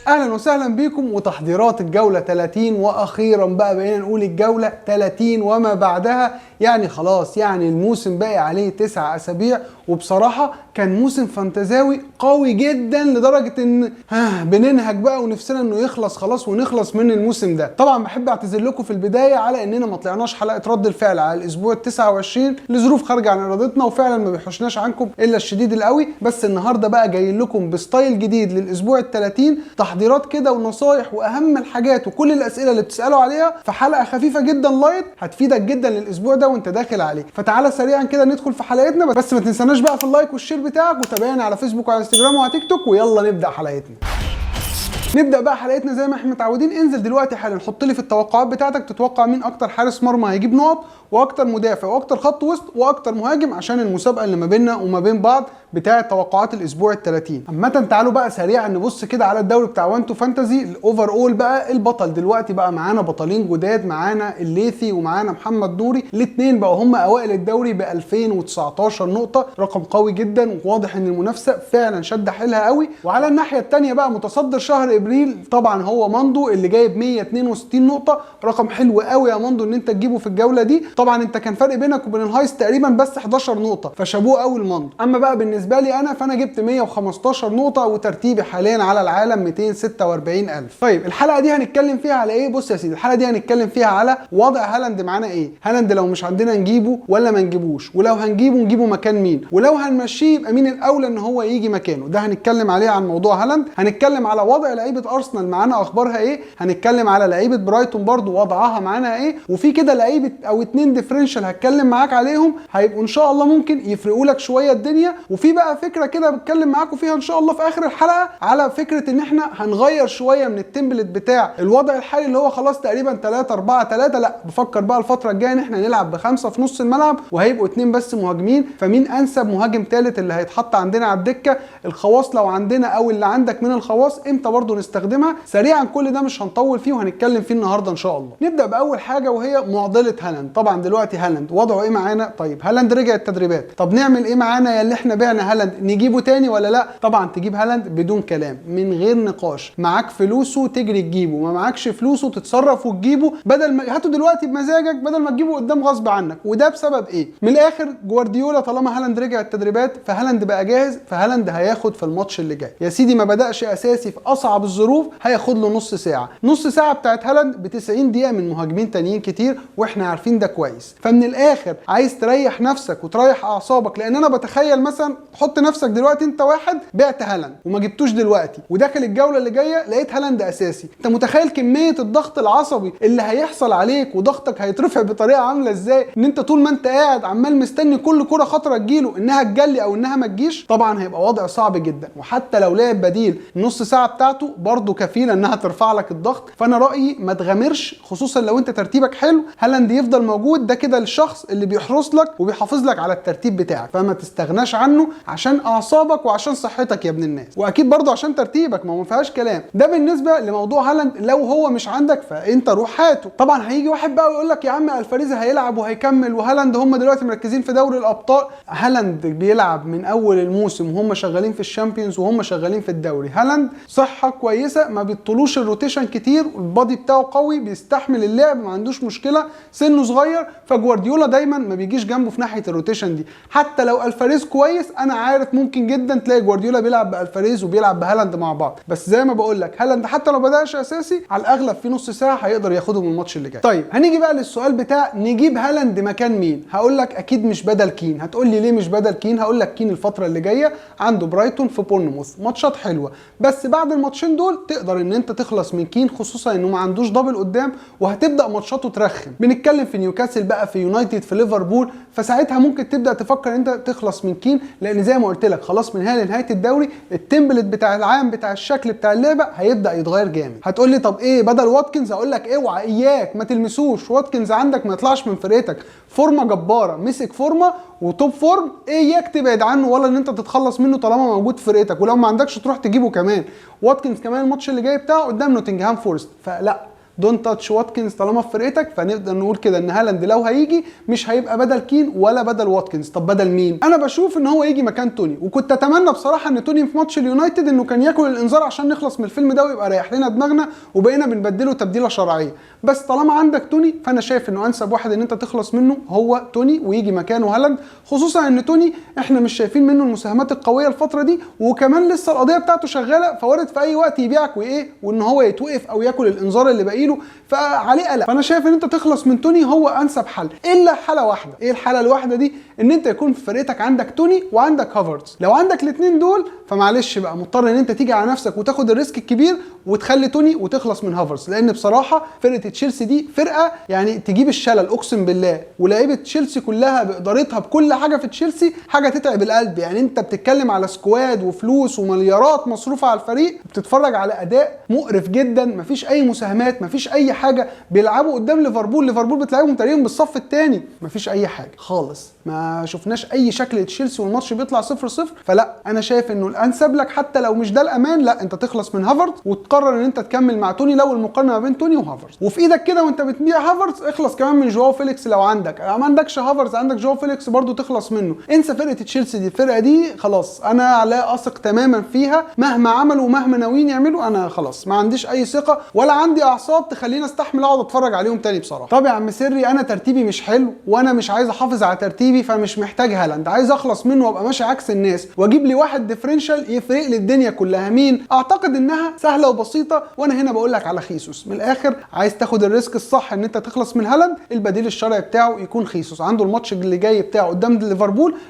اهلا وسهلا بيكم وتحضيرات الجوله 30، واخيرا بقى بقينا نقول الجوله 30 وما بعدها. يعني خلاص، يعني الموسم باقي عليه 9 اسابيع، وبصراحه كان موسم فانتزاوي قوي جدا لدرجه ان بننهج بقى ونفسنا انه يخلص خلاص ونخلص من الموسم ده. طبعا بحب اعتذر لكم في البدايه على اننا ما طلعناش حلقه رد الفعل على الاسبوع ال 29 لظروف خارجه عن ارادتنا، وفعلا ما بيحوشناش عنكم الا الشديد القوي. بس النهارده بقى جاي لكم بستايل جديد للاسبوع ال 30، تحضيرات كده ونصايح واهم الحاجات وكل الاسئله اللي بتسالوا عليها في حلقه خفيفه جدا لايت هتفيدك جدا للاسبوع ده وانت داخل عليه. فتعالى سريعا كده ندخل في حلقتنا، بس ما تنساناش بقى في اللايك والشير بتاعك، وتابعنا على فيسبوك وعلى انستجرام وعلى تيك توك، ويلا نبدا حلقتنا. نبدا بقى حلقتنا زي ما احنا متعودين. انزل دلوقتي حالا حط لي في التوقعات بتاعتك تتوقع مين اكتر حارس مرمى هيجيب نقط، واكتر مدافع، واكتر خط وسط، واكتر مهاجم، عشان المسابقه اللي ما بيننا وما بين بعض بتاعه توقعات الاسبوع ال 30. عامه تعالوا بقى سريعا نبص كده على الدوري بتاع وان تو فانتزي الاوفر اول. بقى البطل دلوقتي بقى معانا بطلين جداد، معانا الليثي ومعانا محمد نوري، الاثنين بقوا هم اوائل الدوري ب 2019 نقطه، رقم قوي جدا، وواضح ان المنافسه فعلا شد حيلها قوي. وعلى الناحيه الثانيه بقى متصدر شهر ابريل طبعا هو ماندو اللي جايب 162 نقطه، رقم حلو قوي يا ماندو ان انت تجيبه في الجوله دي. طبعا انت كان فرق بينك وبين الهايست تقريبا بس 11 نقطه، فشابوه قوي الماندو. اما بقى بالنسبه لي انا فانا جبت 115 نقطه، وترتيبي حاليا على العالم 246,000. طيب الحلقه دي هنتكلم فيها على ايه؟ بص يا سيدي، الحلقه دي هنتكلم فيها على وضع هالاند معانا ايه؟ هالاند لو مش عندنا نجيبه ولا ما نجيبوش، ولو هنجيبه نجيبه مكان مين، ولو هنمشيه يبقى مين الاولى ان هو يجي مكانه. ده هنتكلم عليه عن موضوع هالاند. هنتكلم على وضع لعيبه ارسنال معانا اخبارها ايه، هنتكلم على لعيبه برايتون برضو وضعها معانا ايه، وفي كده لعيبه او 2 ديفرنشال هتكلم معاك عليهم هيبقوا ان شاء الله ممكن يفرقوا لك شويه الدنيا. وفي بقى فكره كده بتكلم معاكم فيها ان شاء الله في اخر الحلقه على فكره ان احنا هنغير شويه من التمبلت بتاع الوضع الحالي اللي هو خلاص تقريبا 3-4-3. لا، بفكر بقى الفتره الجايه ان احنا نلعب ب5 في نص الملعب، وهيبقوا 2 بس مهاجمين. فمين انسب مهاجم ثالث اللي هيتحط عندنا على الدكه؟ الخواص لو عندنا او اللي عندك من الخواص امتى برضو نستخدمها؟ سريعا كل ده مش هنطول فيه وهنتكلم فيه النهارده ان شاء الله. نبدا باول حاجه وهي معضله هالاند. طبعا دلوقتي هالاند وضعه ايه معانا؟ طيب هالاند رجع التدريبات، طب نعمل ايه معانا يا اللي احنا بعنا هالاند؟ نجيبه تاني ولا لا؟ طبعا تجيب هالاند بدون كلام من غير نقاش. معاك فلوسه تجري تجيبه، ما معاكش فلوسه تتصرف وتجيبه، بدل ما هاته دلوقتي بمزاجك بدل ما تجيبه قدام غصب عنك. وده بسبب ايه؟ من الاخر جوارديولا طالما هالاند رجع التدريبات فهالاند بقى جاهز، فهالاند هياخد في الماتش اللي جاي يا سيدي. ما بدأش اساسي في اصعب الظروف، هياخد له نص ساعه. نص ساعه بتاعت هالاند ب 90 دقيقه من مهاجمين تانيين كتير، واحنا عارفين ده كويس. فمن الاخر عايز تريح نفسك وتريح اعصابك، لان انا بتخيل مثلا حط نفسك دلوقتي انت واحد بعت هالاند وما جبتوش دلوقتي، وداخل الجوله اللي جايه لقيت هالاند اساسي. انت متخيل كميه الضغط العصبي اللي هيحصل عليك، وضغطك هيترفع بطريقه عامله ازاي؟ ان انت طول ما انت قاعد عمال مستني كل كره خطره تجيله انها تجلي او انها ما تجيش. طبعا هيبقى وضع صعب جدا، وحتى لو لعب بديل النص ساعه بتاعته برضه كفيله انها ترفع لك الضغط. فانا رايي ما تغامرش، خصوصا لو انت ترتيبك حلو. هالاند يفضل موجود، ده كده الشخص اللي بيحرس لك وبيحافظ لك على الترتيب بتاعك، فما تستغناش عنه عشان اعصابك وعشان صحتك يا ابن الناس، واكيد برضه عشان ترتيبك، ما فيهاش كلام. ده بالنسبه لموضوع هالاند. لو هو مش عندك فانت روح هاته. طبعا هيجي واحد بقى ويقول لك يا عم الفاريزي هيلعب وهيكمل، وهالاند هم دلوقتي مركزين في دوري الابطال. هالاند بيلعب من اول الموسم وهم شغالين في الشامبيونز وهم شغالين في الدوري. هالاند صحه كويسه، ما بيطلوش الروتيشن كتير، البادي بتاعه قوي، بيستحمل اللعب، ما عندوش مشكله، سنه صغير. فجوارديولا دايما ما بيجيش جنبه في ناحيه الروتيشن دي. حتى لو الفاريز كويس، انا عارف ممكن جدا تلاقي جوارديولا بيلعب بالفاريز وبيلعب بهالاند مع بعض، بس زي ما بقول لك هالاند حتى لو بداش اساسي على الاغلب في نص ساعه هيقدر ياخدهم الماتش اللي جاي. طيب هنيجي بقى للسؤال بتاع نجيب هالاند مكان مين؟ هقول لك اكيد مش بدل كين. هتقول لي ليه مش بدل كين؟ هقول لك كين الفتره اللي جايه عنده برايتون في بورنموث، ماتشات حلوه، بس بعد الماتشين دول تقدر ان انت تخلص من كين، خصوصا انه ما عندوش دبل قدام وهتبدا ماتشاته ترخم. بنتكلم في نيوكاسل بقى، في يونايتد، في ليفربول، فساعتها ممكن تبدا تفكر انت تخلص من كين، لان زي ما قلت لك خلاص من هنا لنهايه الدوري التمبلت بتاع العام بتاع الشكل بتاع اللعبه هيبدا يتغير جامد. هتقول لي طب ايه بدل واتكنز؟ اقول لك اوعى، اياك ما تلمسوش واتكنز، عندك ما يطلعش من فرقتك، فورمه جباره، مسك فورمه وتوب فورم، اياك تبعد عنه ولا ان انت تتخلص منه طالما موجود في فرقتك، ولو ما عندكش تروح تجيبه كمان. واتكنز كمان الماتش اللي جاي بتاعه قدام نوتنجهام فورست، فلا دونت تاتش واتكنز طالما في فرقتك، فنقدر نقول كده ان هالاند لو هيجي مش هيبقى بدل كين ولا بدل واتكنز. طب بدل مين؟ انا بشوف ان هو يجي مكان توني، وكنت اتمنى بصراحه ان توني في ماتش اليونايتد انه كان ياكل الانذار عشان نخلص من الفيلم ده ويبقى ريح لنا دماغنا وبقينا بنبدله تبديله شرعيه. بس طالما عندك توني فانا شايف انه انسب واحد ان انت تخلص منه هو توني ويجي مكانه هالاند، خصوصا ان توني احنا مش شايفين منه المساهمات القويه الفتره دي، وكمان لسه القضيه بتاعته شغاله، فوارد في اي وقت يبيعك وايه وان هو يتوقف او ياكل الانذار اللي باقي له، فعليه قلق. فانا شايف ان انت تخلص من توني هو انسب حل، الا حاله واحده. ايه الحاله الواحده دي؟ ان انت يكون في فرقتك عندك توني وعندك هافرتز. لو عندك الاثنين دول فمعلش بقى مضطر ان انت تيجي على نفسك وتاخد الريسك الكبير وتخلي توني وتخلص من هافرتز، لان بصراحه فرقه تشيلسي دي فرقه يعني تجيب الشلل اقسم بالله، ولاعيبه تشيلسي كلها بادارتها بكل حاجه في تشيلسي حاجه تتعب القلب. يعني انت بتتكلم على سكواد وفلوس ومليارات مصروفه على الفريق، بتتفرج على اداء مقرف جدا، مفيش اي مساهمات، مفيش اي حاجه. بيلعبوا قدام ليفربول بتلعبهم تقريبا بالصف الثاني، مفيش اي حاجه خالص، ما شفناش اي شكل تشيلسي والماتش بيطلع 0-0. فلا انا شايف انه الانسب لك حتى لو مش ده الامان، لا انت تخلص من هافرتز وتقرر ان انت تكمل مع توني لو المقارنه ما بين توني وهافرتز، وفي ايدك كده وانت بتبيع هافرتز اخلص كمان من جواو فيليكس. لو عندك ما عندكش هافرتز عندك جواو فيليكس برضو تخلص منه. انسى فرقه تشيلسي دي، الفرقه دي خلاص انا لا اثق تماما فيها، مهما عملوا ومهما ناويين يعملوا انا خلاص ما عنديش اي ثقه ولا عندي اعصاب تخليني استحمل اقعد اتفرج عليهم تاني بصراحه. طب يا عم سري انا ترتيبي مش حلو وانا مش عايز احافظ على ترتيبي، فمش محتاج هالاند، عايز اخلص منه وابقى ماشي عكس الناس واجيب لي واحد ديفرنشال يفرق لي الدنيا كلها. مين؟ اعتقد انها سهله وبسيطه، وانا هنا بقول لك على خيسوس. من الاخر عايز تاخد الريسك الصح ان انت تخلص من هالاند، البديل الشرعي بتاعه يكون خيسوس. عنده الماتش اللي جاي بتاعه قدام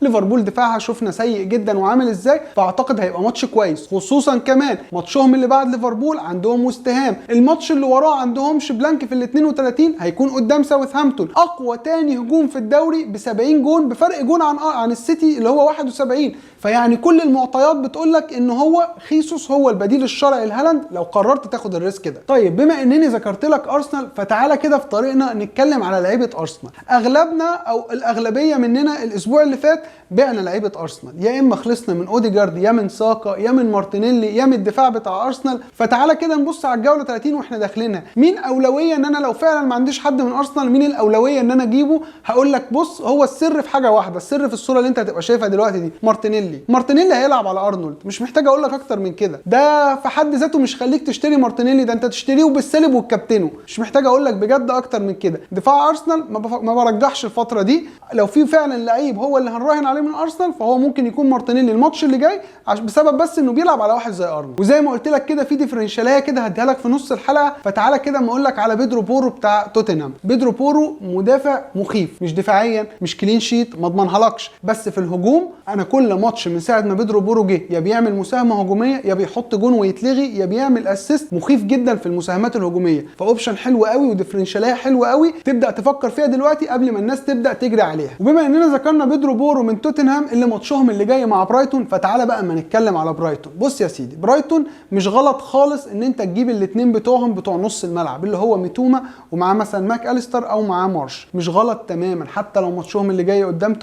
ليفربول دفاعها شفنا سيء جدا وعامل ازاي، فاعتقد هيبقى ماتش كويس، خصوصا كمان ماتشهم اللي بعد ليفربول عندهم وستهام، الماتش اللي وراه عندهمش بلانك في ال 32 هيكون قدام ساوثهامبتون، اقوى تاني هجوم في الدوري ب 70 جون بفرق جون عن السيتي اللي هو 71. فيعني كل المعطيات بتقول لك ان هو خيسوس هو البديل الشرعي لهالاند لو قررت تاخد الريسك ده. طيب بما انني ذكرت لك ارسنال، فتعالى كده في طريقنا نتكلم على لعيبه ارسنال. اغلبنا او الاغلبيه مننا الاسبوع اللي فات بعنا لعيبه ارسنال، يا اما خلصنا من اوديجارد يا من ساكا يا من مارتينيلي يا من الدفاع بتاع ارسنال. فتعالى كده نبص على الجوله 30 واحنا داخلينها، مين اولويه ان انا لو فعلا ما عنديش حد من ارسنال مين الاولويه ان انا اجيبه؟ هقول لك بص، هو السر في حاجه واحده، السر في الصوره اللي انت هتبقى شايفها دلوقتي دي، مارتينيلي هيلعب على ارنولد، مش محتاج اقول لك اكتر من كده، ده في حد ذاته مش خليك تشتري مارتينيلي، ده انت تشتريه بالسالب والكابتنه، مش محتاج اقول لك بجد اكتر من كده. دفاع ارسنال ما برجحش الفتره دي، لو في فعلا لعيب هو اللي هنراهن عليه من ارسنال فهو ممكن يكون مارتينيلي الماتش اللي جاي، بسبب بس انه بيلعب على واحد زي ارنولد. وزي ما قلت لك كده في ديفرنشاليه كده هديها لك في نص الحلقه. فتعالى كده ما اقول لك على بيدرو بورو بتاع توتنهام. بيدرو بورو مدافع مخيف، مش دفاعيا مش كلين شيت ما اضمنهالكش، بس في الهجوم انا كل ماتش من ساعه ما بيدرو بورو جه يا بيعمل مساهمه هجوميه يا بيحط جون ويتلغي يا بيعمل اسيست، مخيف جدا في المساهمات الهجوميه، فاوبشن حلو قوي وديفرنشاليه حلوه قوي تبدا تفكر فيها دلوقتي قبل ما الناس تبدا تجري عليها. وبما اننا ذكرنا بيدرو بورو من توتنهام اللي ماتشهم اللي جاي مع برايتون، فتعالى بقى اما نتكلم على برايتون. بص يا سيدي، برايتون مش غلط خالص ان انت تجيب الاثنين بتوعهم بتوع نص الملعب اللي هو ميتوما ومعاه مثلا ماك اليستر او معاه مارش، مش غلط تماما حتى لو ماتشهم اللي جاي قدام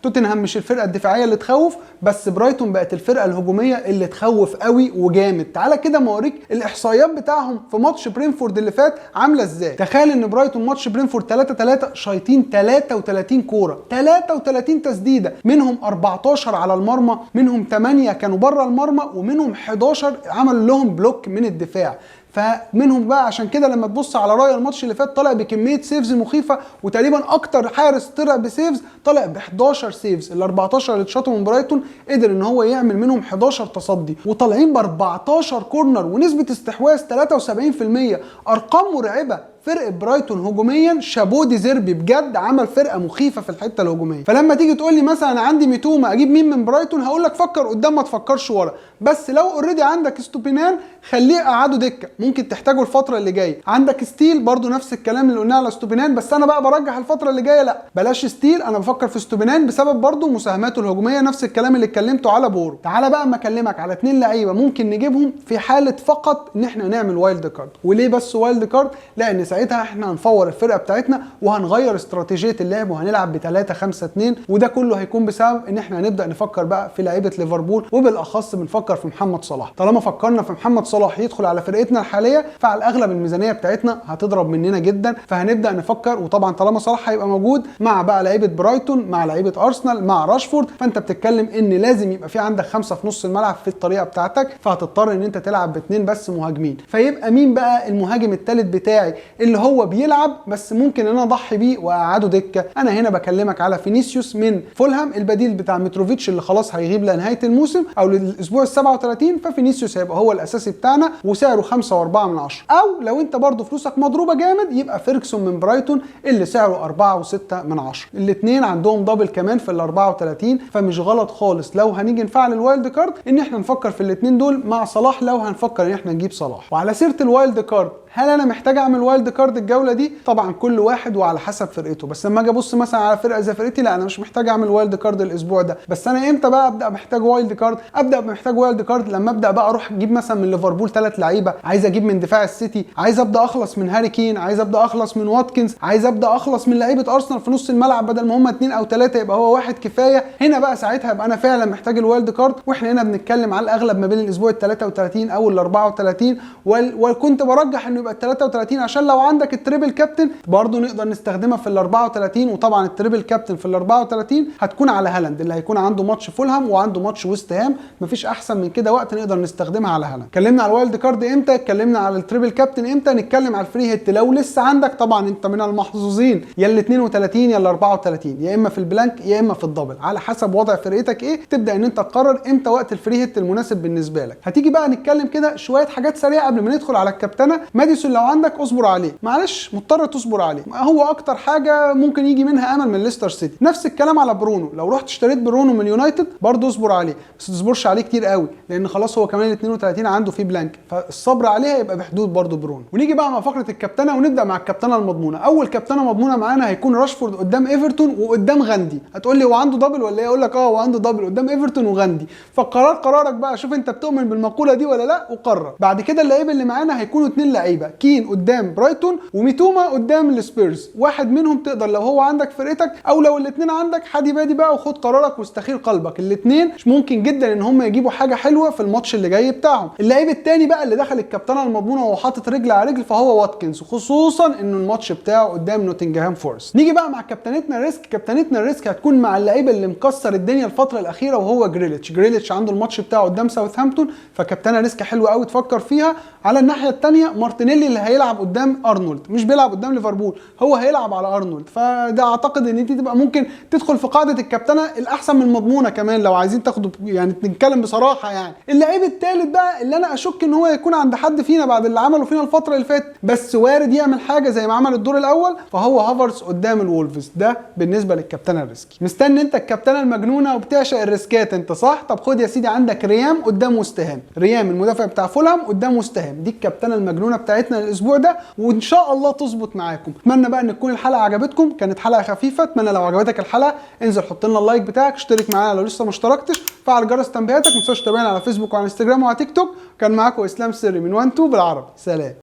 توتنهام مش الفرقه الدفاعيه اللي تخوف، بس برايتون بقت الفرقه الهجوميه اللي تخوف قوي وجامد. تعالى كده ما اوريك الاحصائيات بتاعهم في ماتش برينفورد اللي فات عامله ازاي. تخيل ان برايتون ماتش برينفورد 3-3 شايطين 33 كوره، 33 تسديده، منهم 14 على المرمى، منهم 8 كانوا بره المرمى، ومنهم 11 عملوا لهم بلوك من الدفاع. فمنهم بقى عشان كده لما تبص على راي الماتش اللي فات طلع بكميه سيفز مخيفه، وتقريبا اكتر حارس طلع بسيفز طلع ب 11 سيفز. ال 14 اللي اتشاطوا من برايتون قدر ان هو يعمل منهم 11 تصدي، وطالعين ب 14 كورنر ونسبه استحواذ 73%، ارقام مرعبه. فرقه برايتون هجوميا شابو دي زيربي بجد عمل فرقه مخيفه في الحته الهجوميه. فلما تيجي تقول لي مثلا عندي ميتوما اجيب مين من برايتون، هقول لك فكر قدام ما تفكرش ورا. بس لو اوريدي عندك ستوبينان خليه قعده دكه، ممكن تحتاجه الفتره اللي جايه. عندك ستيل برضو نفس الكلام اللي قلناه على ستوبينان، بس انا بقى برجح الفتره اللي جايه لا بلاش ستيل، انا بفكر في ستوبينان بسبب برضو مساهماته الهجوميه، نفس الكلام اللي اتكلمته على بورو. تعالى بقى اما اكلمك على 2 لعيبه ممكن نجيبهم في حاله فقط ان احنا نعمل وايلد كارد. وليه بس وايلد كارد؟ لان فساعتها احنا هنفور الفرقه بتاعتنا وهنغير استراتيجيه اللعب وهنلعب ب 3-5-2، وده كله هيكون بسبب ان احنا هنبدا نفكر بقى في لعيبه ليفربول، وبالاخص بنفكر في محمد صلاح. طالما فكرنا في محمد صلاح يدخل على فرقتنا الحاليه فعلى الاغلب الميزانيه بتاعتنا هتضرب مننا جدا، فهنبدا نفكر. وطبعا طالما صلاح هيبقى موجود مع بقى لعيبه برايتون مع لعيبه ارسنال مع راشفورد، فانت بتتكلم ان لازم يبقى في عندك 5 في نص الملعب في الطريقه بتاعتك، فهتضطر ان انت تلعب باثنين بس مهاجمين. فيبقى مين بقى المهاجم الثالث بتاعي اللي هو بيلعب بس ممكن ان انا اضحي بيه واقعده دكه؟ انا هنا بكلمك على فينيسيوس من فولهام، البديل بتاع متروفيتش اللي خلاص هيغيب لنهايه الموسم او للاسبوع ال 37. ففينيسيوس هيبقى هو الاساسي بتاعنا وسعره 5.4. او لو انت برضو فلوسك مضروبه جامد يبقى فيركسون من برايتون اللي سعره 4.6. الاثنين عندهم دبل كمان في ال 34، فمش غلط خالص لو هنيجي نفعل الوايلد كارد ان احنا نفكر في الاثنين دول مع صلاح لو هنفكر ان احنا نجيب صلاح. وعلى سيره الوايلد كارد، هل انا محتاج اعمل وايلد كارد الجوله دي؟ طبعا كل واحد وعلى حسب فرقته، بس لما اجي ابص مثلا على فرقه زي فرقتي لا انا مش محتاج اعمل وايلد كارد الاسبوع ده. بس انا امتى بقى ابدا محتاج وايلد كارد؟ ابدا محتاج وايلد كارد لما ابدا بقى اروح اجيب مثلا من ليفربول 3 لعيبه، عايز اجيب من دفاع السيتي، عايز ابدا اخلص من هاري كين، عايز ابدا اخلص من واتكنز، عايز ابدا اخلص من لعيبه ارسنال في نص الملعب بدل ما هم 2 أو 3 يبقى هو واحد كفايه. هنا بقى ساعتها يبقى انا فعلا محتاج الوايلد كارد، واحنا هنا بنتكلم على الاغلب ما بين الاسبوع ال 33 او ال 34، وكنت برجح انه يبقى ال 33 عشان لو عندك التريبل كابتن برضه نقدر نستخدمها في ال 34. وطبعا التريبل كابتن في ال 34 هتكون على هالاند اللي هيكون عنده ماتش فولهام وعنده ماتش ويست هام، مفيش احسن من كده وقت نقدر نستخدمها على هالاند. اتكلمنا على الوايلد كارد امتى، اتكلمنا على التريبل كابتن امتى، نتكلم على الفري هيت لو لسه عندك. طبعا انت من المحظوظين يا ال 32 يا ال 34، يا اما في البلانك يا اما في الدبل، على حسب وضع فرقتك ايه تبدا ان انت تقرر امتى وقت الفري هيت المناسب بالنسبه لك. هتيجي بقى نتكلم كده شويه حاجات سريعه قبل ما ندخل على الكابتنه. ماديسون لو عندك اصبر عليه، معلش مضطر تصبر عليه، هو اكتر حاجه ممكن يجي منها امل من ليستر سيتي. نفس الكلام على برونو، لو رحت اشتريت برونو من يونايتد برضه اصبر عليه، بس ما تصبرش عليه كتير قوي لان خلاص هو كمان ال 32 عنده فيه بلانك، فالصبر عليه هيبقى بحدود برضه برونو. ونيجي بقى مع فقره الكابتنه ونبدا مع الكابتنه المضمونه. اول كابتنه مضمونه معانا هيكون راشفورد قدام ايفرتون وقدام غاندي. هتقول لي هو عنده دبل ولا ايه؟ اقول لك هو عنده دبل قدام ايفرتون وغاندي، فالقرار قرارك بقى، شوف انت بتؤمن بالمقوله دي ولا لا وقرر. بعد كده اللعيبه اللي معانا هيكونوا 2 لعيبه، كين قدام برايتون وميتوما قدام السبيرز. واحد منهم تقدر لو هو عندك فرقتك او لو الاثنين عندك حادي بادي بقى وخد قرارك واستخير قلبك. الاثنين مش ممكن جدا ان هم يجيبوا حاجه حلوه في الماتش اللي جاي بتاعهم. اللعيب الثاني بقى اللي دخل الكابتنه المضمونه وهو حاطط رجل على رجل فهو واتكنز، خصوصا انه الماتش بتاعه قدام نوتنجهام فورست. نيجي بقى مع كابتنتنا الريسك. كابتنتنا الريسك هتكون مع اللعيبه اللي مكسر الدنيا الفتره الاخيره وهو جريليتش عنده الماتش بتاعه قدام ساوثهامبتون، فكابتنه ريسك حلوه قوي تفكر فيها. على الناحيه الثانيه مارتينيلي اللي هيلعب قدام ارنولد، مش بيلعب قدام ليفربول، هو هيلعب على ارنولد، فده اعتقد ان دي تبقى ممكن تدخل في قاعده الكابتنه الاحسن من المضمونه كمان لو عايزين تاخدوا يعني نتكلم بصراحه. يعني اللعيب الثالث بقى اللي انا اشك ان هو يكون عند حد فينا بعد اللي عمله فينا الفتره اللي فاتت، بس وارد يعمل حاجه زي ما عمل الدور الاول، فهو هافرز قدام الولفز. ده بالنسبه للكابتنه الريسكي. مستني انت الكابتنه المجنونه وبتعشق الريسكات انت صح؟ طب خد يا سيدي، عندك ريام قدام وستهام، ريام المدافع بتاع فولهام قدام وستهام، دي الكابتنه المجنونه بتاعتنا الاسبوع ده وان شاء الله تظبط معاكم. اتمنى بقى ان تكون الحلقه عجبتكم، كانت حلقه خفيفه. اتمنى لو عجبتك الحلقه انزل حط لنا اللايك بتاعك، اشترك معانا لو لسه ما اشتركتش، فعل جرس تنبيهاتك، ما تنساش تتابعنا على فيسبوك وعلى انستجرام وعلى تيك توك. كان معاكم اسلام سري من 1 2 بالعربي. سلام.